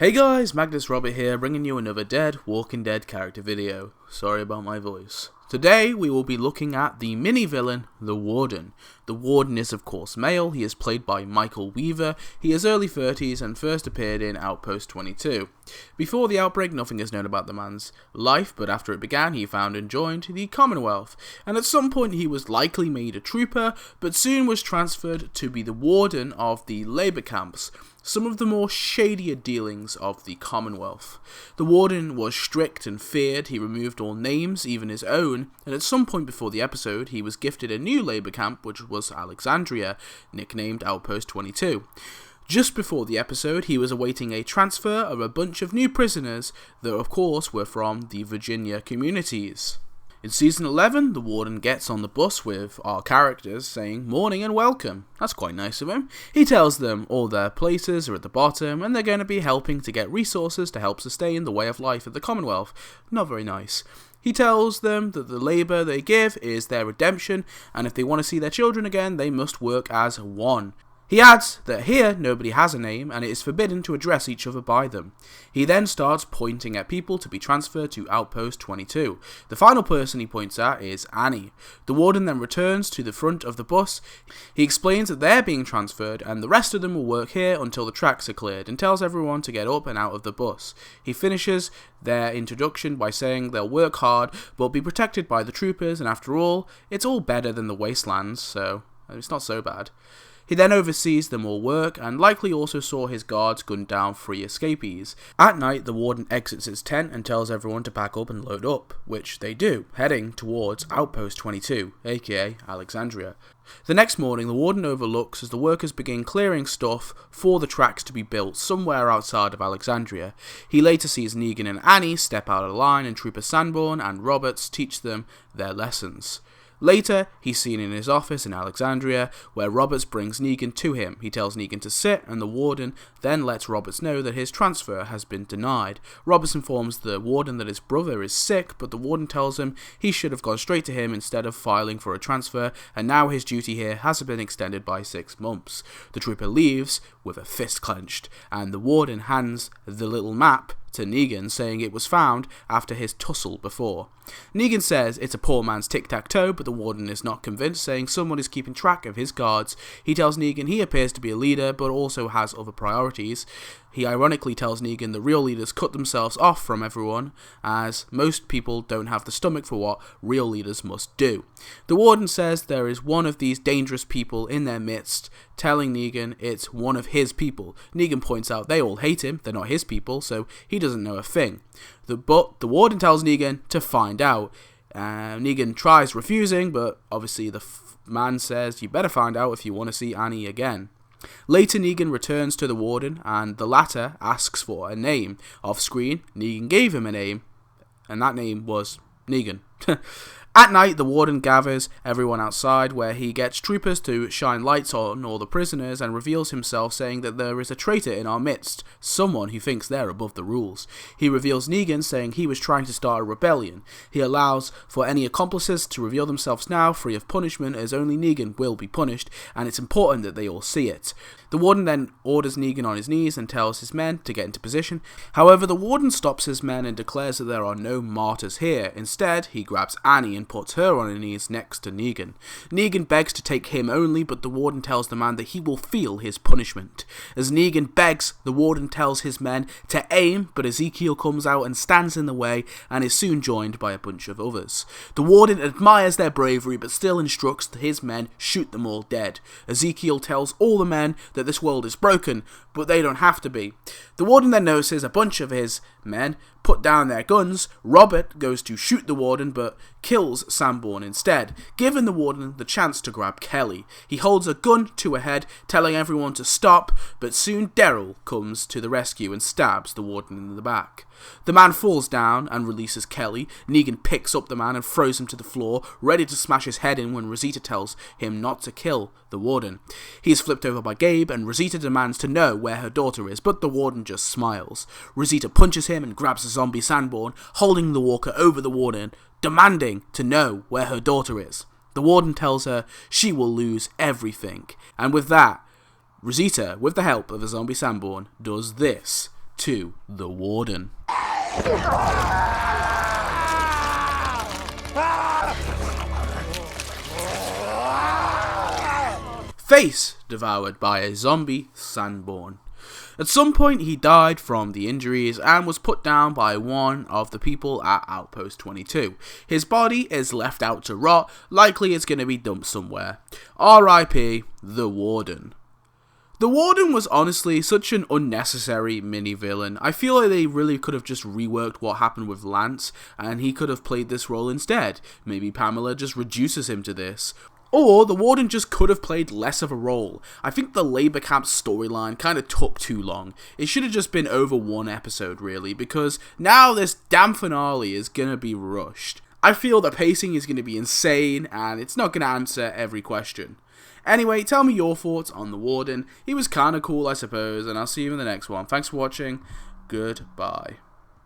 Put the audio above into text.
Hey guys, Magnus Robert here, bringing you another Walking Dead character video. Sorry about my voice. Today we will be looking at the mini-villain, the Warden. The Warden is of course male, he is played by Michael Weaver, he is early 30s and first appeared in Outpost 22. Before the outbreak, nothing is known about the man's life, but after it began he found and joined the Commonwealth, and at some point he was likely made a trooper, but soon was transferred to be the Warden of the labour camps, some of the more shadier dealings of the Commonwealth. The Warden was strict and feared, he removed all names, even his own, and at some point before the episode he was gifted a new labour camp, which was Alexandria, nicknamed Outpost 22. Just before the episode, he was awaiting a transfer of a bunch of new prisoners that of course were from the Virginia communities. In Season 11, the Warden gets on the bus with our characters saying morning and welcome. That's quite nice of him. He tells them all their places are at the bottom and they're going to be helping to get resources to help sustain the way of life of the Commonwealth. Not very nice. He tells them that the labour they give is their redemption, and if they want to see their children again, they must work as one. He adds that here nobody has a name and it is forbidden to address each other by them. He then starts pointing at people to be transferred to Outpost 22. The final person he points at is Annie. The Warden then returns to the front of the bus. He explains that they're being transferred and the rest of them will work here until the tracks are cleared, and tells everyone to get up and out of the bus. He finishes their introduction by saying they'll work hard but be protected by the troopers, and after all, it's all better than the wastelands, so it's not so bad. He then oversees them all work, and likely also saw his guards gun down 3 escapees. At night, the Warden exits his tent and tells everyone to pack up and load up, which they do, heading towards Outpost 22, aka Alexandria. The next morning, the Warden overlooks as the workers begin clearing stuff for the tracks to be built somewhere outside of Alexandria. He later sees Negan and Annie step out of the line, and Trooper Sanborn and Roberts teach them their lessons. Later, he's seen in his office in Alexandria, where Roberts brings Negan to him. He tells Negan to sit, and the Warden then lets Roberts know that his transfer has been denied. Roberts informs the Warden that his brother is sick, but the Warden tells him he should have gone straight to him instead of filing for a transfer, and now his duty here has been extended by 6 months. The trooper leaves with a fist clenched, and the Warden hands the little map to Negan, saying it was found after his tussle before. Negan says it's a poor man's tic-tac-toe, but the Warden is not convinced, saying someone is keeping track of his guards. He tells Negan he appears to be a leader, but also has other priorities. He ironically tells Negan the real leaders cut themselves off from everyone, as most people don't have the stomach for what real leaders must do. The Warden says there is one of these dangerous people in their midst, telling Negan it's one of his people. Negan points out they all hate him, they're not his people, so he doesn't know a thing. But the Warden tells Negan to find out. Negan tries refusing, but obviously the man says you better find out if you want to see Annie again. Later, Negan returns to the Warden, and the latter asks for a name. Off screen, Negan gave him a name, and that name was Negan. At night, the Warden gathers everyone outside, where he gets troopers to shine lights on all the prisoners and reveals himself, saying that there is a traitor in our midst, someone who thinks they're above the rules. He reveals Negan, saying he was trying to start a rebellion. He allows for any accomplices to reveal themselves now, free of punishment, as only Negan will be punished, and it's important that they all see it. The Warden then orders Negan on his knees and tells his men to get into position. However, the Warden stops his men and declares that there are no martyrs here. Instead, he grabs Annie and puts her on her knees next to Negan. Negan begs to take him only, but the Warden tells the man that he will feel his punishment. As Negan begs, the Warden tells his men to aim, but Ezekiel comes out and stands in the way and is soon joined by a bunch of others. The Warden admires their bravery, but still instructs his men shoot them all dead. Ezekiel tells all the men that this world is broken, but they don't have to be. The Warden then notices a bunch of his men put down their guns. Robert goes to shoot the Warden, but kills Sanborn instead, giving the Warden the chance to grab Kelly. He holds a gun to her head, telling everyone to stop, but soon Daryl comes to the rescue and stabs the Warden in the back. The man falls down and releases Kelly. Negan picks up the man and throws him to the floor, ready to smash his head in when Rosita tells him not to kill the Warden. He is flipped over by Gabe, and Rosita demands to know where her daughter is, but the Warden just smiles. Rosita punches him and grabs a zombie Sanborn, holding the walker over the Warden, demanding to know where her daughter is. The Warden tells her she will lose everything, and with that, Rosita, with the help of a zombie Sanborn, does this. to the Warden. Face devoured by a zombie sandborn. At some point he died from the injuries and was put down by one of the people at Outpost 22. His body is left out to rot, likely it's going to be dumped somewhere. R.I.P. the Warden. The Warden was honestly such an unnecessary mini-villain. I feel like they really could have just reworked what happened with Lance and he could have played this role instead. Maybe Pamela just reduces him to this. Or the Warden just could have played less of a role. I think the Labour Camp storyline kind of took too long. It should have just been over one episode really, because now this damn finale is going to be rushed. I feel the pacing is going to be insane and it's not going to answer every question. Anyway, tell me your thoughts on the Warden. He was kind of cool, I suppose, and I'll see you in the next one. Thanks for watching. Goodbye.